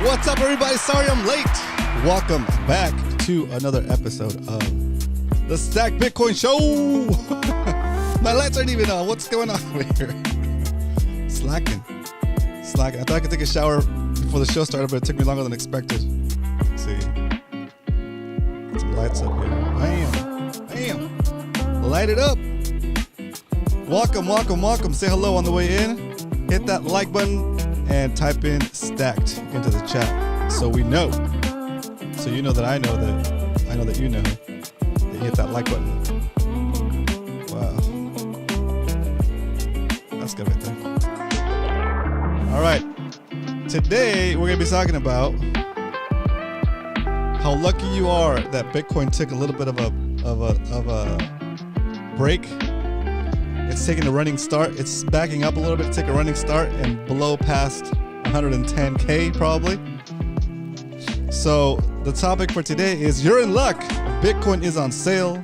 What's up, everybody? Sorry I'm late. Welcome back to another episode of the Stack Bitcoin Show. My lights aren't even on. What's going on over here? Slacking. I thought I could take a shower before the show started, but it took me longer than expected. Let's see. Get some lights up here. Bam. Light it up. Welcome. Say hello on the way in. Hit that like button and type in stacked into the chat so we know. So you know that I know that you know that you hit that like button. Wow. That's good right there. All right. Today we're going to be talking about how lucky you are that Bitcoin took a little bit of a break. It's taking a running start. It's backing up a little bit to take a running start and blow past 110K probably. So the topic for today is you're in luck. Bitcoin is on sale.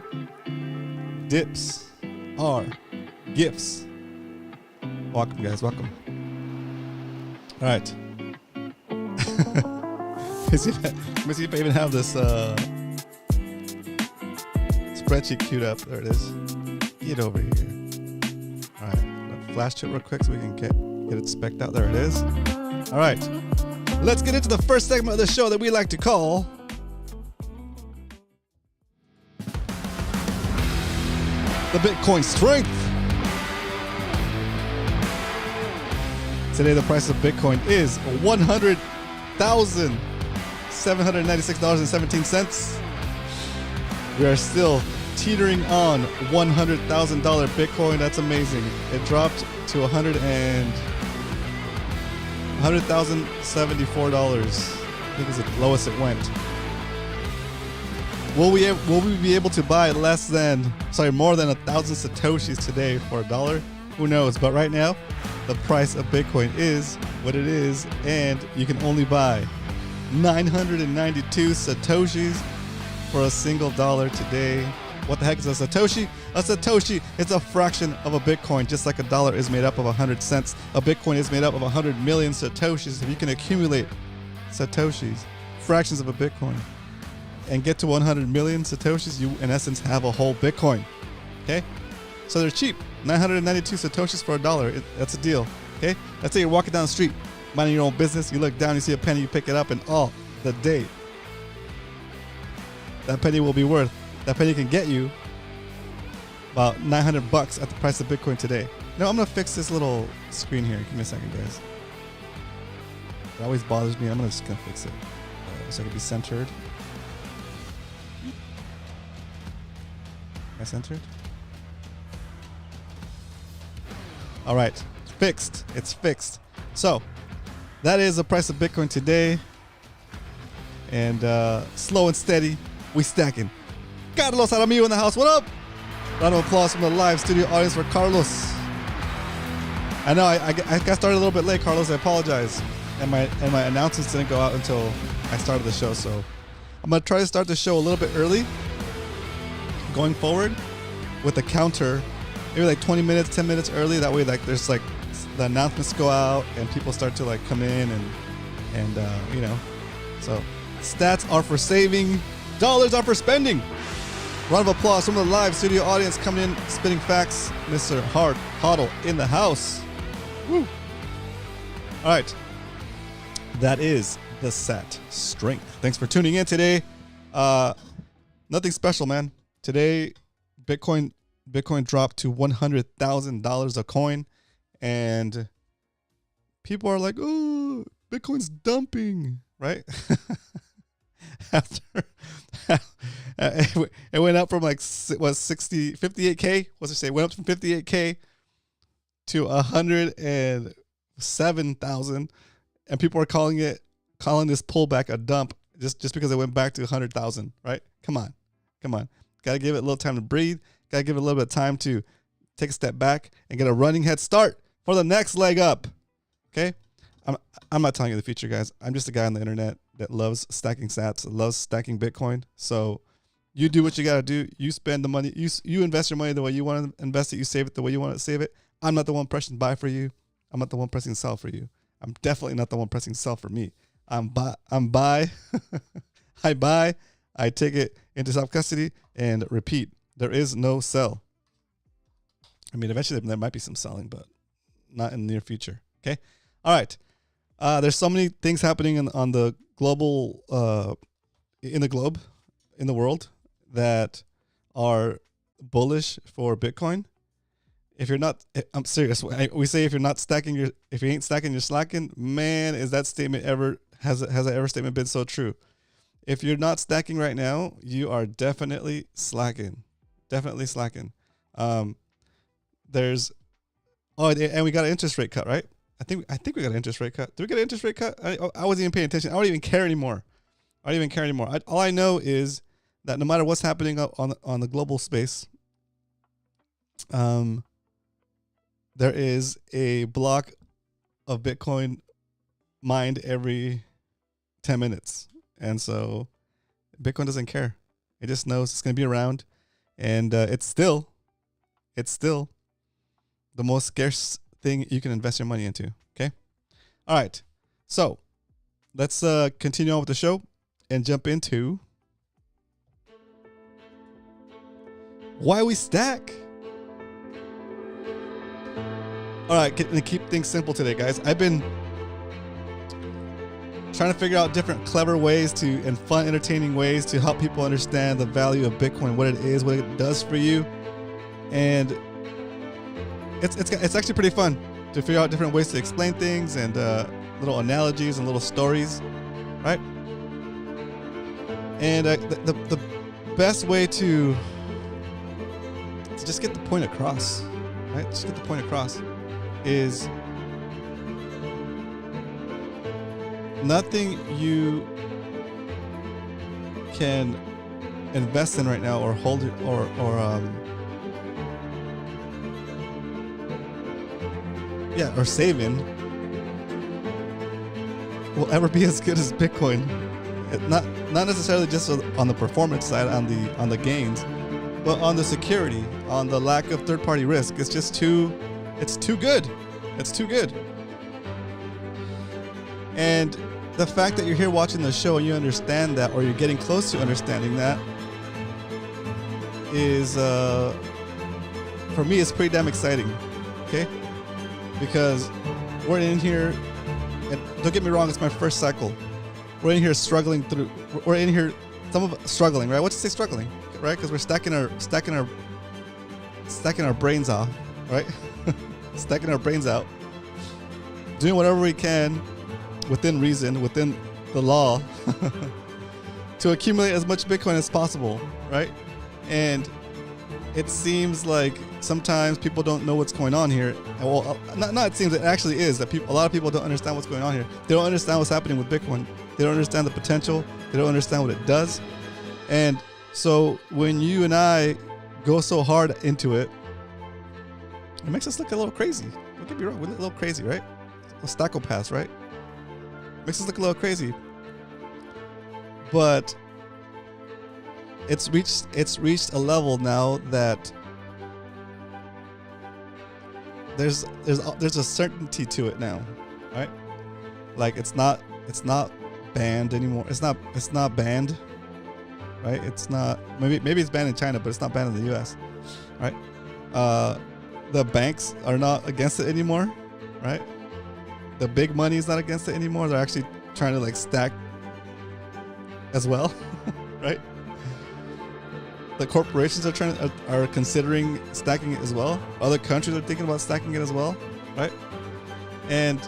Dips are gifts. Welcome, guys. Welcome. All right. Let me see if I even have this spreadsheet queued up. There it is. Get over here. All right, flash to it real quick so we can get it specced out. There it is. All right, let's get into the first segment of the show that we like to call the Bitcoin Strength. Today, the price of Bitcoin is $100,796.17. We are still teetering on $100,000 Bitcoin. That's amazing. It dropped to $100,074. I think is the lowest it went. Will we be able to buy more than 1,000 Satoshis today for $1? Who knows? But right now, the price of Bitcoin is what it is, and you can only buy 992 Satoshis for a single dollar today. What the heck is a Satoshi? A Satoshi is a fraction of a Bitcoin, just like a dollar is made up of 100 cents. A Bitcoin is made up of 100 million Satoshis. If you can accumulate Satoshis, fractions of a Bitcoin, and get to 100 million Satoshis, you in essence have a whole Bitcoin. Okay? So they're cheap. 992 Satoshis for $1. That's a deal. Okay? Let's say you're walking down the street, minding your own business. You look down, you see a penny, you pick it up, and all the day, that penny will be worth. That penny can get you about $900 at the price of Bitcoin today. Now I'm gonna fix this little screen here. Give me a second, guys. It always bothers me. I'm just gonna fix it so it can be centered. Am I centered? All right, it's fixed. It's fixed. So that is the price of Bitcoin today. And slow and steady, we stacking. Carlos Aramillo in the house. What up? Round of applause from the live studio audience for Carlos. I know I got started a little bit late, Carlos. I apologize. And my announcements didn't go out until I started the show. So I'm gonna try to start the show a little bit early, going forward, with a counter, maybe like 20 minutes, 10 minutes early. That way, like there's like the announcements go out and people start to like come in and you know. So stats are for saving, dollars are for spending. Round of applause from the live studio audience coming in, spitting facts. Mr. Hard Huddle in the house. Woo. All right. That is the Sat Strength. Thanks for tuning in today. Nothing special, man. Today, Bitcoin dropped to $100,000 a coin. And people are like, oh, Bitcoin's dumping, right? After it went up from like 58K. What's it say? It went up from 58K to 107,000, and people are calling this pullback a dump just because it went back to 100,000. Right? Come on. Gotta give it a little time to breathe. Gotta give it a little bit of time to take a step back and get a running head start for the next leg up. Okay? I'm not telling you the future, guys. I'm just a guy on the internet that loves stacking sats, loves stacking Bitcoin. So you do what you got to do. You spend the money. You invest your money the way you want to invest it. You save it the way you want to save it. I'm not the one pressing buy for you. I'm not the one pressing sell for you. I'm definitely not the one pressing sell for me. I'm buy. I buy. I take it into self custody and repeat. There is no sell. I mean, eventually there might be some selling, but not in the near future. Okay. All right. There's so many things happening on the global, in the world that are bullish for Bitcoin. If you're not, I'm serious. We say if you ain't stacking, you're slacking. Man, is that statement has that ever statement been so true? If you're not stacking right now, you are definitely slacking. Definitely slacking. And we got an interest rate cut, right? I think we got an interest rate cut. Did we get an interest rate cut? I wasn't even paying attention. I don't even care anymore. All I know is that no matter what's happening on the global space, there is a block of Bitcoin mined every 10 minutes. And so Bitcoin doesn't care. It just knows it's going to be around. And it's still the most scarce thing you can invest your money into. Okay. All right. So let's continue on with the show and jump into why we stack. All right. Gonna keep things simple today, guys. I've been trying to figure out different clever ways and fun, entertaining ways to help people understand the value of Bitcoin, what it is, what it does for you. And it's actually pretty fun to figure out different ways to explain things and little analogies and little stories, right? And the best way to just get the point across, right? Just get the point across is nothing you can invest in right now or hold it or save in will ever be as good as Bitcoin. Not necessarily just on the performance side, on the gains, but on the security, on the lack of third-party risk. It's too good. It's too good. And the fact that you're here watching the show and you understand that, or you're getting close to understanding that, is for me, it's pretty damn exciting. Okay. Because we're in here, and don't get me wrong, it's my first cycle. We're in here struggling through. We're in here, some of us struggling, right? What's to say struggling, right? Because we're stacking our brains off, right? Stacking our brains out, doing whatever we can within reason, within the law, to accumulate as much Bitcoin as possible, right? And it seems like sometimes people don't know what's going on here. Well, it seems, it actually is that a lot of people don't understand what's going on here. They don't understand what's happening with Bitcoin. They don't understand the potential. They don't understand what it does. And so when you and I go so hard into it, it makes us look a little crazy. Don't get me wrong, we're a little crazy, right? A stackopaths, right? Makes us look a little crazy. But it's reached a level now that there's a certainty to it now, right? Like it's not banned anymore. It's not banned, right? It's not, maybe it's banned in China, but it's not banned in the US, right? The banks are not against it anymore, right? The big money is not against it anymore. They're actually trying to like stack as well, right? The corporations are considering stacking it as well. Other countries are thinking about stacking it as well, right? And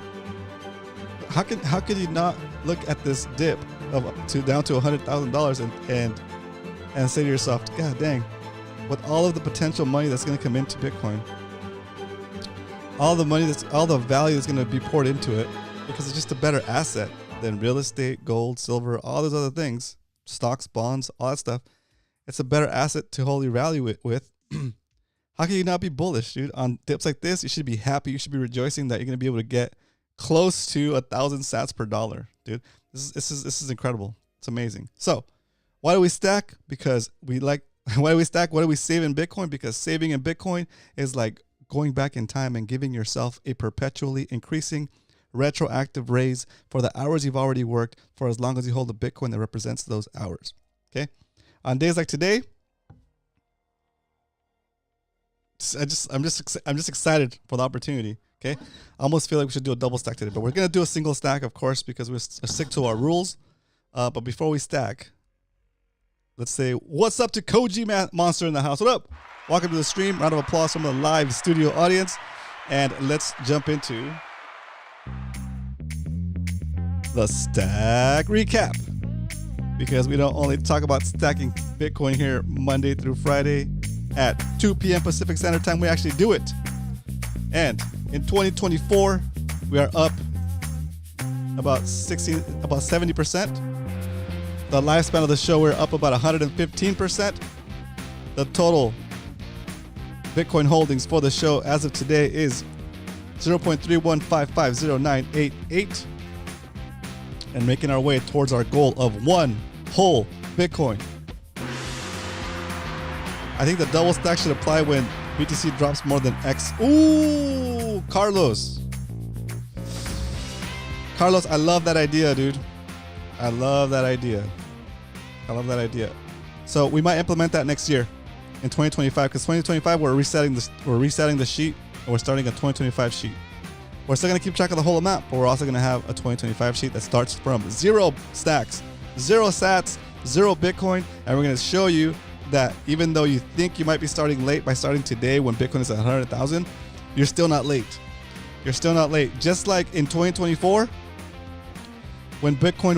how could you not look at this dip down to $100,000 and say to yourself, God dang, with all of the potential money that's going to come into Bitcoin, all the value that's going to be poured into it, because it's just a better asset than real estate, gold, silver, all those other things, stocks, bonds, all that stuff. It's a better asset to hold your value with. How can you not be bullish, dude? On dips like this, you should be happy. You should be rejoicing that you're going to be able to get close to 1,000 sats per dollar, dude. This is incredible. It's amazing. So why do we stack? Because we like. Why do we stack? Why do we save in Bitcoin? Because saving in Bitcoin is like going back in time and giving yourself a perpetually increasing retroactive raise for the hours you've already worked for as long as you hold a Bitcoin that represents those hours. Okay. On days like today, I'm just excited for the opportunity. Okay. I almost feel like we should do a double stack today, but we're going to do a single stack, of course, because we're stick to our rules. But before we stack, let's say what's up to Koji Monster in the house. What up? Welcome to the stream. Round of applause from the live studio audience. And let's jump into the stack recap, because we don't only talk about stacking Bitcoin here Monday through Friday at 2 p.m. Pacific Standard Time. We actually do it. And in 2024, we are up about 70%. The lifespan of the show, we're up about 115%. The total Bitcoin holdings for the show as of today is 0.31550988, and making our way towards our goal of 1 whole Bitcoin. I think the double stack should apply when BTC drops more than X. Ooh, Carlos, I love that idea, dude. I love that idea. So we might implement that next year in 2025, because 2025 we're resetting the sheet, and we're starting a 2025 sheet. We're still gonna keep track of the whole amount, but we're also gonna have a 2025 sheet that starts from 0 stacks, 0 sats, 0 Bitcoin, and we're gonna show you that even though you think you might be starting late by starting today when Bitcoin is at 100,000, you're still not late. Just like in 2024, when Bitcoin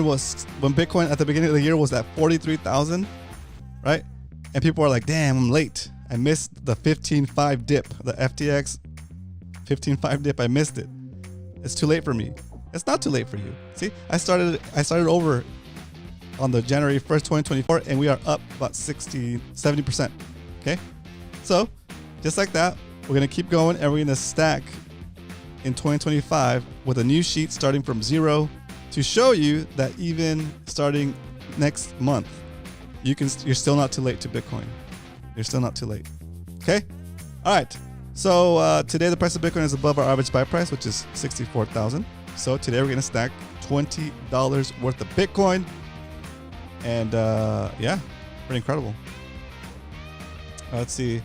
at the beginning of the year was at 43,000, right? And people are like, damn, I'm late. I missed the 15.5 dip, the FTX 15.5 dip. I missed it. It's too late for me. It's not too late for you. See, I started over on the January 1st, 2024, and we are up about 70%. Okay. So just like that, we're going to keep going, and we're going to stack in 2025 with a new sheet starting from 0 to show you that even starting next month, you're still not too late to Bitcoin. You're still not too late. Okay. All right. So today the price of Bitcoin is above our average buy price, which is 64,000. So today we're going to stack $20 worth of Bitcoin. And yeah, pretty incredible. Let's see.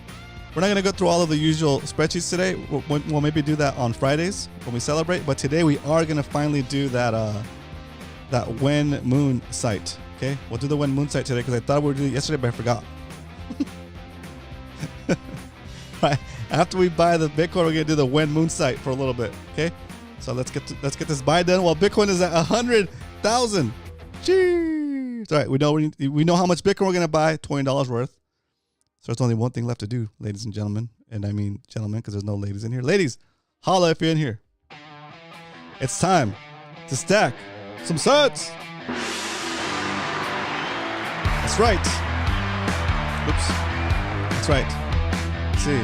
We're not going to go through all of the usual spreadsheets today. We'll maybe do that on Fridays when we celebrate. But today we are going to finally do that When Moon site. Okay, we'll do the When Moon site today because I thought we were doing it yesterday, but I forgot. Right. After we buy the Bitcoin, we're going to do the When Moon site for a little bit. Okay, so let's get this buy done while Bitcoin is at 100,000. Jeez. All right, we know how much Bitcoin we're going to buy, $20 worth. So there's only one thing left to do, ladies and gentlemen. And I mean gentlemen because there's no ladies in here. Ladies, holla if you're in here. It's time to stack some sats. That's right. Oops. That's right. Let's see.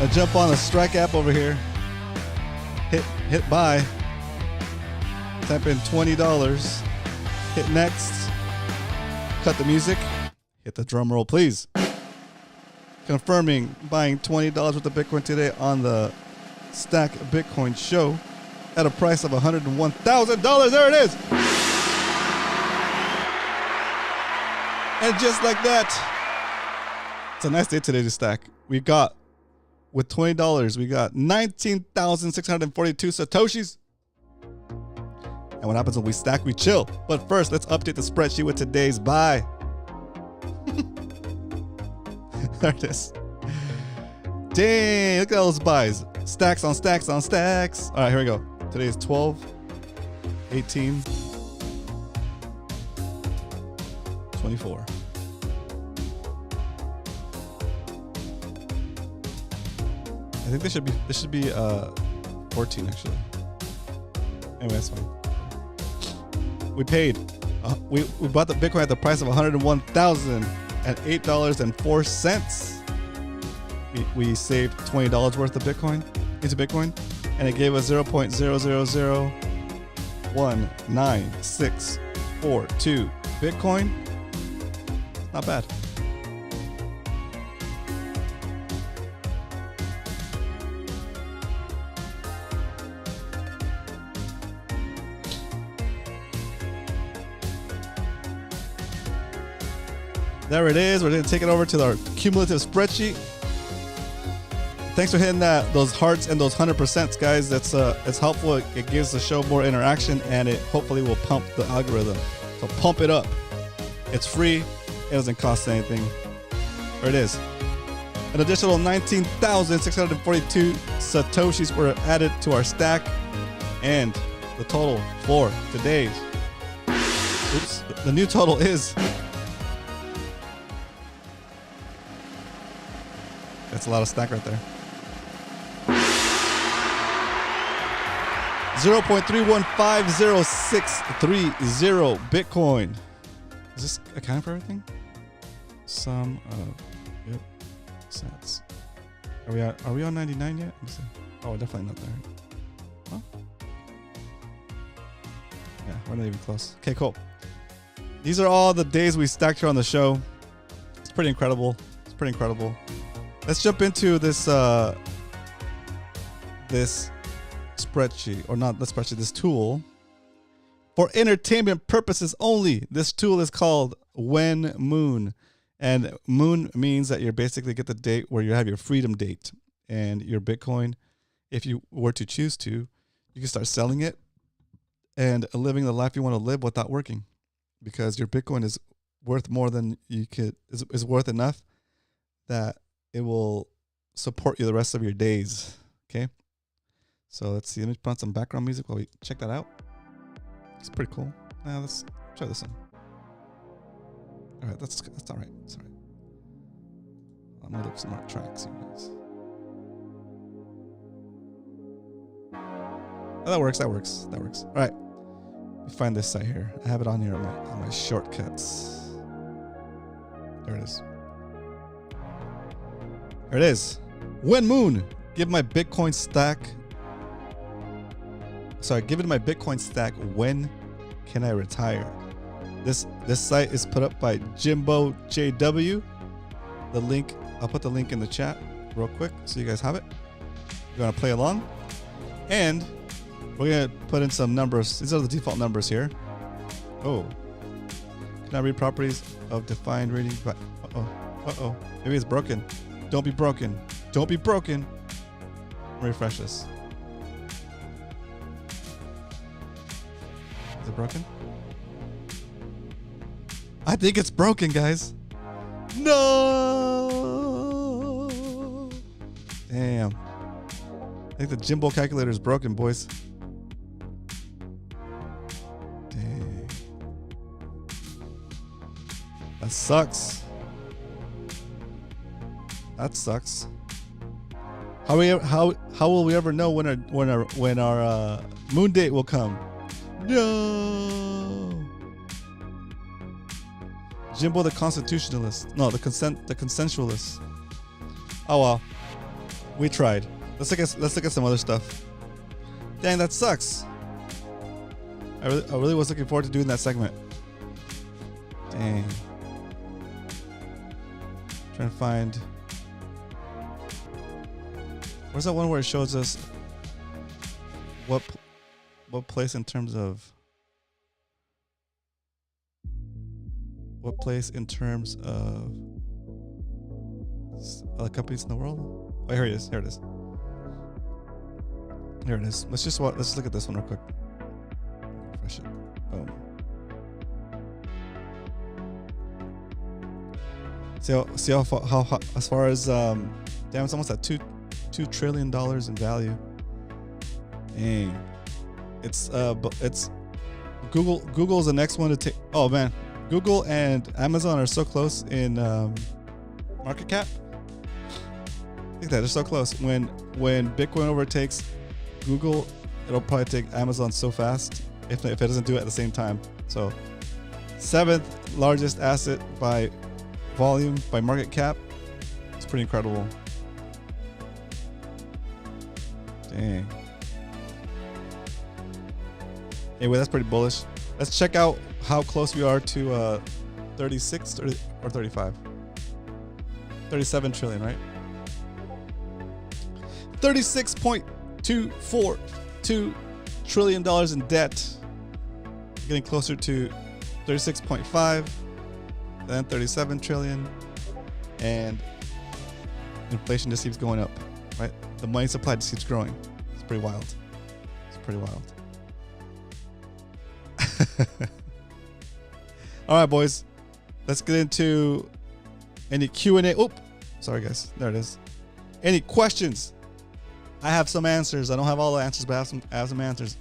I jump on the Strike app over here. Hit buy. Type in $20. Hit next. Cut the music. Hit the drum roll, please. Confirming buying $20 worth of Bitcoin today on the Stack Bitcoin show at a price of $101,000. There it is. And just like that, it's a nice day today to stack. We got, with $20, we got 19,642 Satoshis. And what happens when we stack, we chill. But first, let's update the spreadsheet with today's buy. There it is. Dang, look at all those buys. Stacks on stacks on stacks. All right, here we go. Today is 12, 18, 24. I think this should be 14 actually. Anyway, that's fine. We paid. We bought the Bitcoin at the price of $101,008.04. We saved $20 worth of Bitcoin into Bitcoin, and it gave us 0.000196642 Bitcoin. Not bad. There it is. We're going to take it over to our cumulative spreadsheet. Thanks for hitting those hearts and those 100%, guys. That's it's helpful. It gives the show more interaction, and it hopefully will pump the algorithm. So pump it up. It's free. It doesn't cost anything. There it is. An additional 19,642 Satoshis were added to our stack, and the total for today's, the new total is, that's a lot of stack right there, 0.3150630 Bitcoin. Is this accounting for everything? Sum of, yep, sats. Are we on 99 yet? Let me see. Oh, definitely not there. Huh? Yeah, we're not even close. Okay, cool. These are all the days we stacked here on the show. It's pretty incredible. It's pretty incredible. Let's jump into this this spreadsheet, or not the spreadsheet, this tool. For entertainment purposes only, this tool is called When Moon. And moon means that you basically get the date where you have your freedom date. And your Bitcoin, if you were to choose to, you can start selling it and living the life you want to live without working. Because your Bitcoin is worth more than you could, is worth enough that it will support you the rest of your days. Okay? So let's see. Let me put on some background music while we check that out. It's pretty cool. Let's try this one. All right, that's all right. That's all right. I'm gonna look some more tracks, you guys. Oh, that works. That works. That works. All right. Let me find this site here. I have it on here on my shortcuts. There it is. There it is. When Moon, give my Bitcoin stack. Sorry, give it my Bitcoin stack. When can I retire? This site is put up by Jimbo JW. The link, I'll put the link in the chat real quick so you guys have it. You're gonna play along, and we're gonna put in some numbers. These are the default numbers here. Oh, can I read properties of defined reading? Uh-oh, maybe it's broken. Don't be broken. Don't be broken. Refresh this. Is it broken? I think it's broken, guys. No. Damn. I think the Jimbo calculator is broken, boys. Dang. That sucks. That sucks. How will we ever know when our moon date will come? No. Jimbo the constitutionalist. No, the consensualist. Oh well. We tried. Let's look at some other stuff. Dang, that sucks. I really was looking forward to doing that segment. Dang. Trying to find. Where's that one where it shows us what place in terms of other companies in the world? Oh, here it is. Here it is. Here it is. Let's look at this one real quick. Refresh it. Boom. See how as far as damn, it's almost at $2 trillion in value. Dang. It's Google's the next one to take. Oh man, Google and Amazon are so close in market cap. Look at that, they're so close. When Bitcoin overtakes Google, it'll probably take Amazon so fast if it doesn't do it at the same time. So 7th largest asset by volume, by market cap. It's pretty incredible. Dang. Anyway, that's pretty bullish. Let's check out how close we are to 36 or 35. 37 trillion, right? $36.242 trillion in debt. Getting closer to 36.5. then 37 trillion, and inflation just keeps going up, right? The money supply just keeps growing. It's pretty wild. It's pretty wild. All right, boys. Let's get into any Q&A. Oop. Sorry, guys. There it is. Any questions? I have some answers. I don't have all the answers, but I have some answers.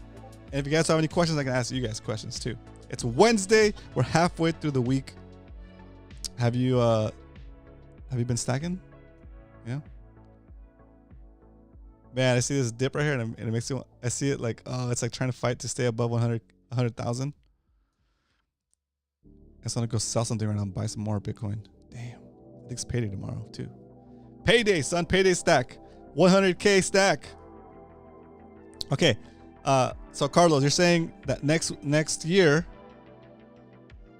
And if you guys have any questions, I can ask you guys questions too. It's Wednesday. We're halfway through the week. Have you been stacking? Yeah. Man, I see this dip right here, and it makes me. I see it like, oh, it's like trying to fight to stay above 100,000. I just want to go sell something right now and buy some more Bitcoin. Damn. I think it's payday tomorrow too. Payday, son. Payday stack. 100K stack. Okay. So Carlos, you're saying that next year,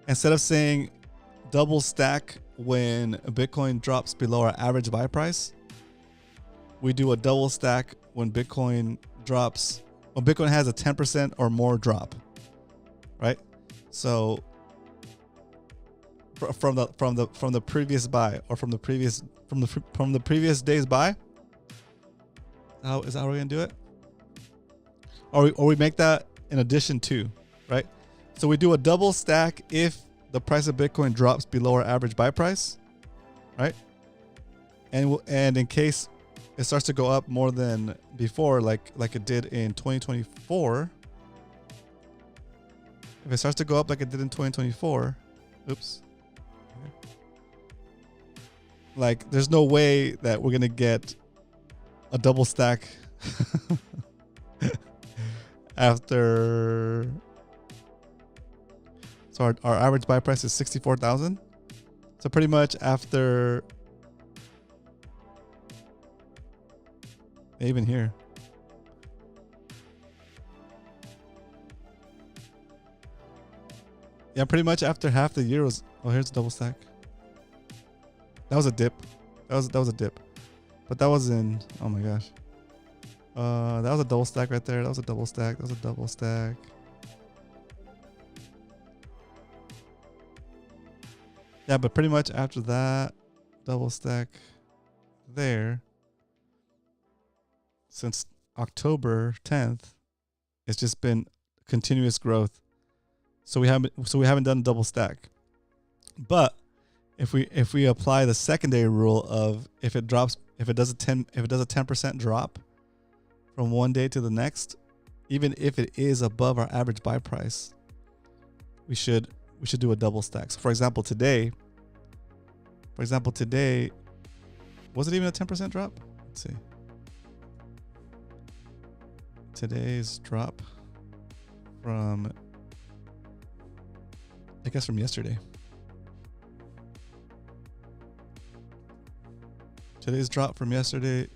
instead of saying double stack when Bitcoin drops below our average buy price, we do a double stack when Bitcoin drops, when Bitcoin has a 10% or more drop, right? So from the previous buy, or from the previous day's buy. Is that how we're gonna do it? Or we make that in addition to, right? So we do a double stack if the price of Bitcoin drops below our average buy price, right? And in case it starts to go up more than before, like it did in 2024. If it starts to go up like it did in 2024, oops. Like, there's no way that we're gonna get a double stack after. So our average buy price is 64,000. So pretty much after, even here. Yeah, pretty much after half the year was. Oh, here's a double stack. That was a dip. That was a dip. But that was in. Oh my gosh. That was a double stack right there. That was a double stack. That was a double stack. Yeah, but pretty much after that double stack there, since October 10th, it's just been continuous growth. So we haven't done double stack. But if we apply the secondary rule of if it does a 10% drop from one day to the next, even if it is above our average buy price, we should do a double stack. So for example, today, was it even a 10% drop? Let's see. Today's drop from, I guess, from yesterday. Today's drop from yesterday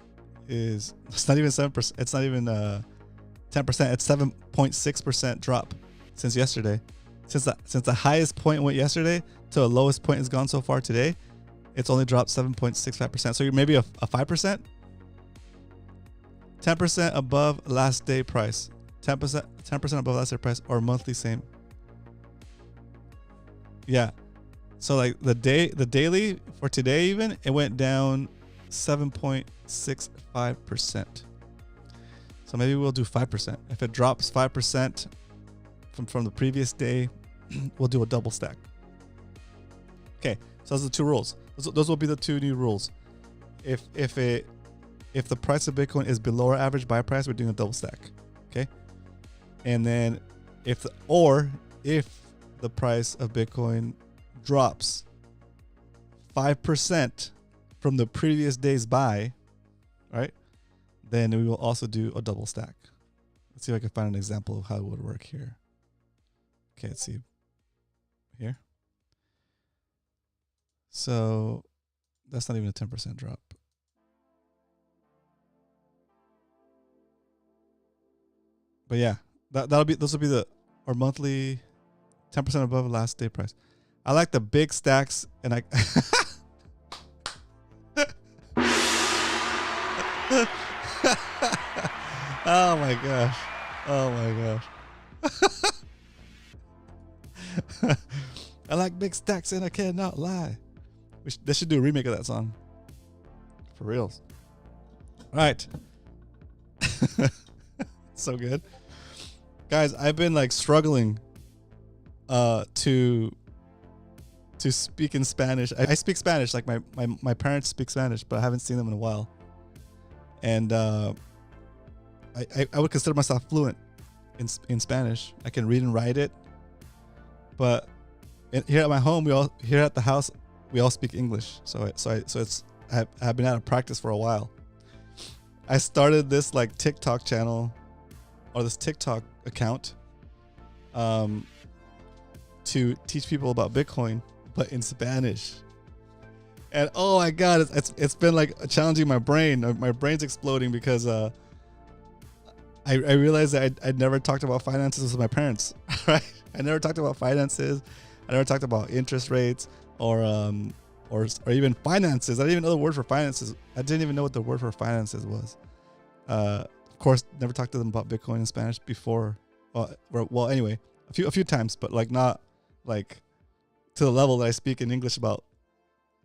is, it's not even 7%. It's not even 10%. It's 7.6% drop since yesterday. Since the highest point went yesterday to the lowest point has gone so far today, it's only dropped 7.65%. So you're maybe a 5%, 10% above last day price, 10% above last day price, or monthly same. Yeah. So like the daily for today, even it went down 7.65%. So maybe we'll do 5%. If it drops 5% from the previous day, we'll do a double stack. Okay, so those are the two rules. Those will be the two new rules. If the price of Bitcoin is below our average buy price, we're doing a double stack. Okay, and then if the price of Bitcoin drops 5% from the previous day's buy, right, then we will also do a double stack. Let's see if I can find an example of how it would work here. Okay, let's see here. So that's not even a 10% drop. But yeah, those will be our monthly 10% above last day price. I like the big stacks, and I oh my gosh. Oh my gosh. I like big stacks and I cannot lie. They should do a remake of that song. For reals. All right. So good. Guys, I've been like struggling to speak in Spanish. I speak Spanish, like my parents speak Spanish, but I haven't seen them in a while. And I would consider myself fluent in Spanish. I can read and write it. But here at my home, here at the house, we all speak English. So I've been out of practice for a while. I started this like TikTok channel or this TikTok account to teach people about Bitcoin, but in Spanish. And oh my God, it's been like challenging my brain. My brain's exploding because I realized that I'd never talked about finances with my parents, right? I never talked about finances. I never talked about interest rates or even finances. I didn't even know the word for finances. I didn't even know what the word for finances was. Of course, never talked to them about Bitcoin in Spanish before. Well, anyway, a few times, but like not like to the level that I speak in English about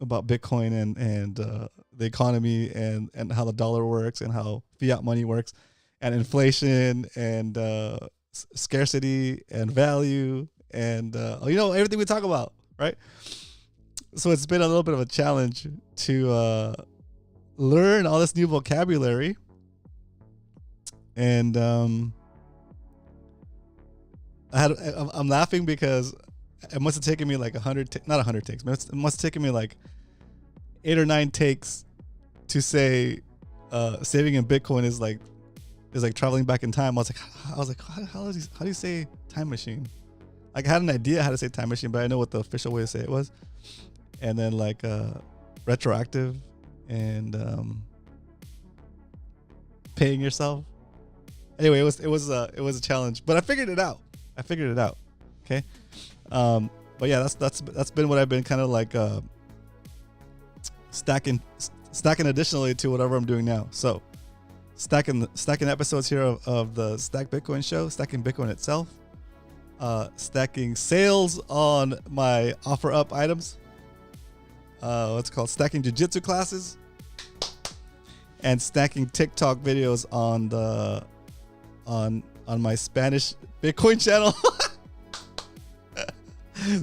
Bitcoin and the economy and how the dollar works and how fiat money works and inflation and scarcity and value and everything we talk about, right? So it's been a little bit of a challenge to learn all this new vocabulary. And I'm laughing because it must have taken me like not 100 takes, but it must have taken me like 8 or 9 takes to say saving in Bitcoin is like traveling back in time. I was like, how do you say time machine? Like I had an idea how to say time machine, but I know what the official way to say it was. And then like retroactive and paying yourself. Anyway, it was a challenge, but I figured it out. Okay. But yeah, that's been what I've been kind of like stacking additionally to whatever I'm doing now. So stacking episodes here of the Stack Bitcoin show, stacking Bitcoin itself, stacking sales on my offer up items, what's it called, stacking jiu-jitsu classes, and stacking TikTok videos on my Spanish Bitcoin channel.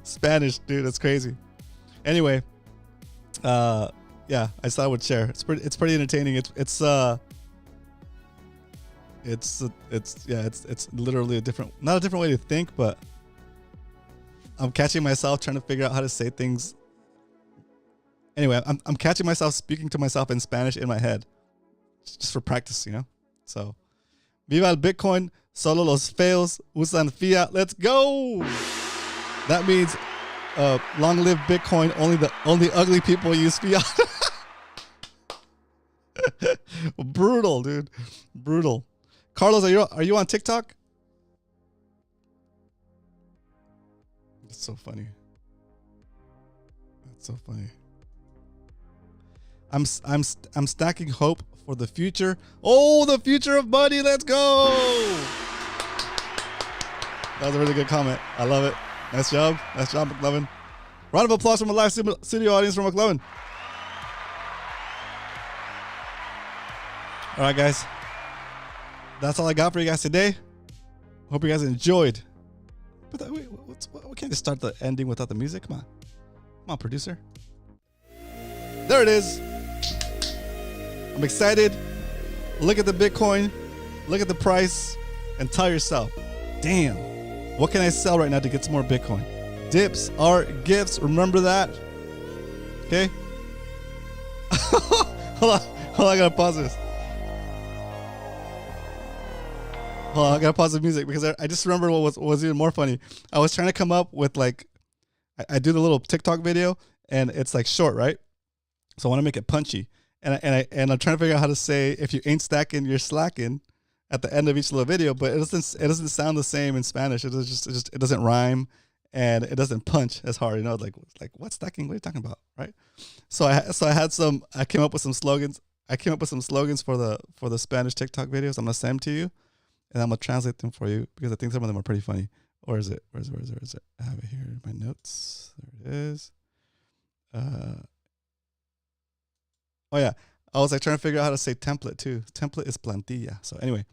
Spanish, dude, that's crazy. Anyway, yeah, I thought I would share. It's pretty entertaining. It's literally not a different way to think, but I'm catching myself trying to figure out how to say things. Anyway, I'm catching myself speaking to myself in Spanish in my head, just for practice, So, viva el Bitcoin, solo los feos usan fiat. Let's go. That means, long live Bitcoin. Only ugly people use fiat. Brutal, dude. Brutal. Carlos, are you on TikTok? That's so funny. I'm stacking hope for the future. Oh, the future of money. Let's go. That was a really good comment. I love it. Nice job, McLovin. Round of applause from a live studio audience from McLovin. All right, guys. That's all I got for you guys today. Hope you guys enjoyed. But we can't just start the ending without the music. Come on, producer. There it is. I'm excited. Look at the Bitcoin. Look at the price. And tell yourself, damn, what can I sell right now to get some more Bitcoin? Dips are gifts. Remember that. Okay? Hold on, I gotta pause this. Hold on, I gotta pause the music because I just remembered what was even more funny. I was trying to come up with like, I do the little TikTok video and it's like short, right? So I want to make it punchy. And I'm trying to figure out how to say, if you ain't stacking, you're slacking at the end of each little video, but it doesn't sound the same in Spanish. It doesn't rhyme and it doesn't punch as hard. Like what's stacking? What are you talking about? Right? So I came up with some slogans. For the Spanish TikTok videos. I'm gonna send them to you and I'm gonna translate them for you because I think some of them are pretty funny. Or is it? Where is it? I have it here in my notes. There it is. Oh yeah. I was like trying to figure out how to say template too. Template is plantilla. So anyway,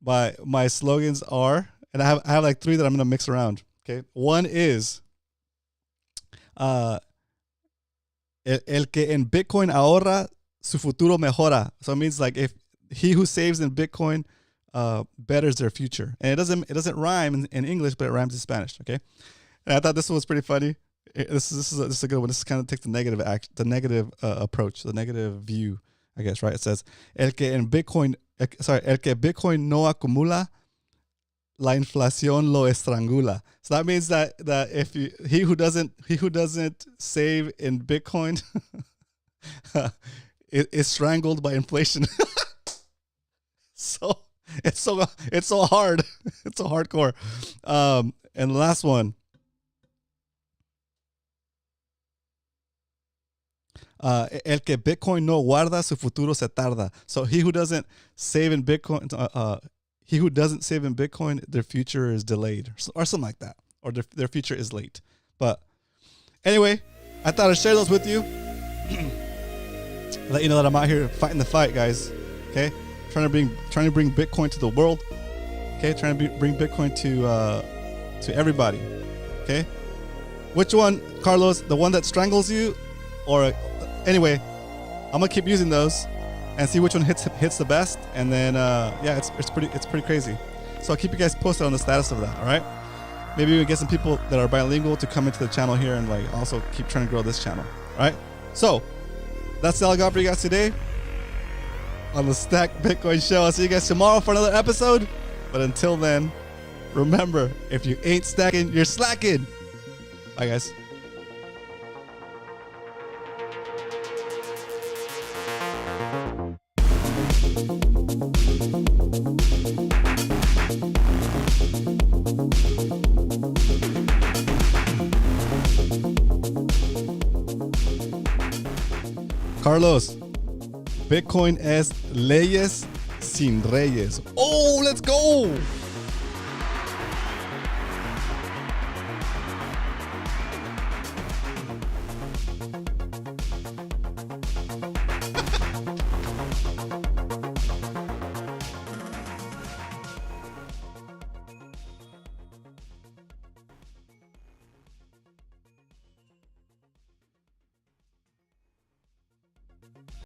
my slogans are, and I have like 3 that I'm gonna mix around. Okay. One is el que en Bitcoin ahorra, su futuro mejora. So it means like if he who saves in Bitcoin betters their future. And it doesn't rhyme in English, but it rhymes in Spanish. Okay. And I thought this one was pretty funny. This is a good one. This kind of takes the negative approach, the negative view, I guess, right? It says el que Bitcoin no acumula, la inflación lo estrangula. So that means that if he who doesn't save in Bitcoin is strangled by inflation. So it's so hard. It's so hardcore. And the last one. El que Bitcoin no guarda, su futuro se tarda. So he who doesn't save in Bitcoin, their future is delayed, or something like that, or their future is late. But anyway, I thought I'd share those with you. Let you know that I'm out here fighting the fight, guys. Okay, trying to bring Bitcoin to the world. Okay, trying to bring Bitcoin to everybody. Okay, which one, Carlos? The one that strangles you, or anyway, I'm gonna keep using those and see which one hits the best, and then it's pretty crazy. So I'll keep you guys posted on the status of that. All right, maybe we get some people that are bilingual to come into the channel here and like also keep trying to grow this channel. All right, so that's all I got for you guys today on the Stack Bitcoin Show. I'll see you guys tomorrow for another episode. But until then, remember, if you ain't stacking, you're slacking. Bye, guys. Carlos, Bitcoin es leyes sin reyes. Oh, let's go.